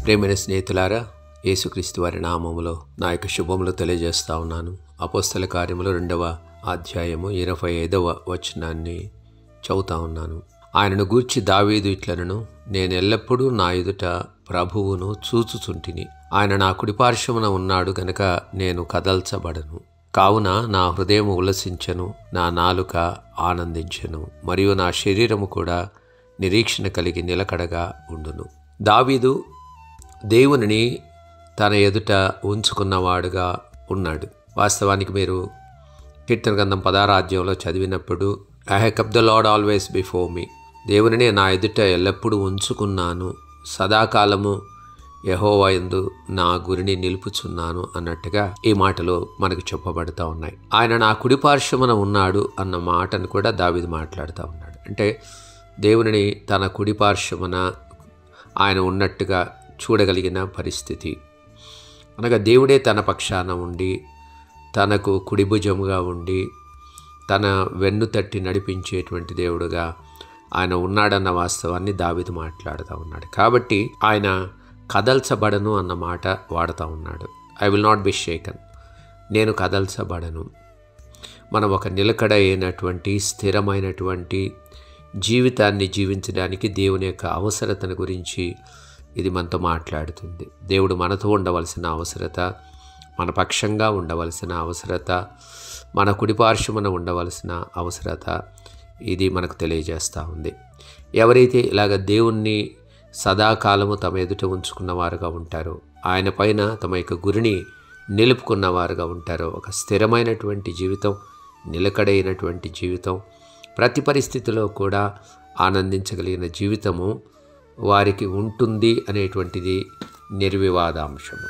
ప్రేమైన స్నేహితులారా, యేసుక్రీస్తు వారి నామములో నా యొక్క శుభములు తెలియజేస్తా ఉన్నాను. అపోస్తల కార్యములు 2వ అధ్యాయము 25వ వచనాన్ని చదువుతా ఉన్నాను. ఆయనను గూర్చి దావీదు ఇట్లనను, నేను ఎల్లప్పుడూ నా ఎదుట ప్రభువును చూచుచుంటిని. ఆయన నా కుడిపార్శ్వమున ఉన్నాడు గనుక నేను కదల్చబడను. కావున నా హృదయం ఉల్లసించెను, నా నాలుక ఆనందించెను, మరియు నా శరీరము కూడా నిరీక్షణ కలిగి నిలకడగా ఉండును. దావీదు దేవునిని తన ఎదుట ఉంచుకున్నవాడుగా ఉన్నాడు. వాస్తవానికి మీరు కీర్తన గ్రంథం 16వ అధ్యాయంలో చదివినప్పుడు, I have kept the lord always before me, దేవునిని నా ఎదుట ఎల్లప్పుడూ ఉంచుకున్నాను, సదాకాలము యెహోవా యందు నా గురిని నిలుపుచున్నాను అన్నట్టుగా ఈ మాటలు మనకు చెప్పబడుతూ ఉన్నాయి. ఆయన నా కుడిపార్శ్వమున ఉన్నాడు అన్న మాటను కూడా దావీదు మాట్లాడుతూ ఉన్నాడు. అంటే దేవునిని తన కుడిపార్శ్వమున ఆయన ఉన్నట్టుగా చూడగలిగిన పరిస్థితి, అనగా దేవుడే తన పక్షాన ఉండి తనకు కుడిభుజముగా ఉండి తన వెన్ను తట్టి నడిపించేటువంటి దేవుడుగా ఆయన ఉన్నాడన్న వాస్తవాన్ని దావీదు మాట్లాడుతూ ఉన్నాడు. కాబట్టి ఆయన కదల్చబడను అన్న మాట వాడుతూ ఉన్నాడు. I will not be shaken, నేను కదల్చబడను. మనం ఒక నిలకడ అయినటువంటి స్థిరమైనటువంటి జీవితాన్ని జీవించడానికి దేవుని యొక్క అవసరతను గురించి ఇది మనతో మాట్లాడుతుంది. దేవుడు మనతో ఉండవలసిన అవసరత, మన పక్షంగా ఉండవలసిన అవసరత, మన కుడిపార్శ్వమున ఉండవలసిన అవసరత, ఇది మనకు తెలియజేస్తూ ఉంది. ఎవరైతే ఇలాగ దేవుణ్ణి సదాకాలము తమ ఎదుట ఉంచుకున్నవారుగా ఉంటారో, ఆయన పైన తమ యొక్క గురిని నిలుపుకున్నవారుగా ఉంటారో, ఒక స్థిరమైనటువంటి జీవితం, నిలకడైనటువంటి జీవితం, ప్రతి పరిస్థితిలో కూడా ఆనందించగలిగిన జీవితము వారికి ఉంటుంది అనేటువంటిది నిర్వివాదాంశము.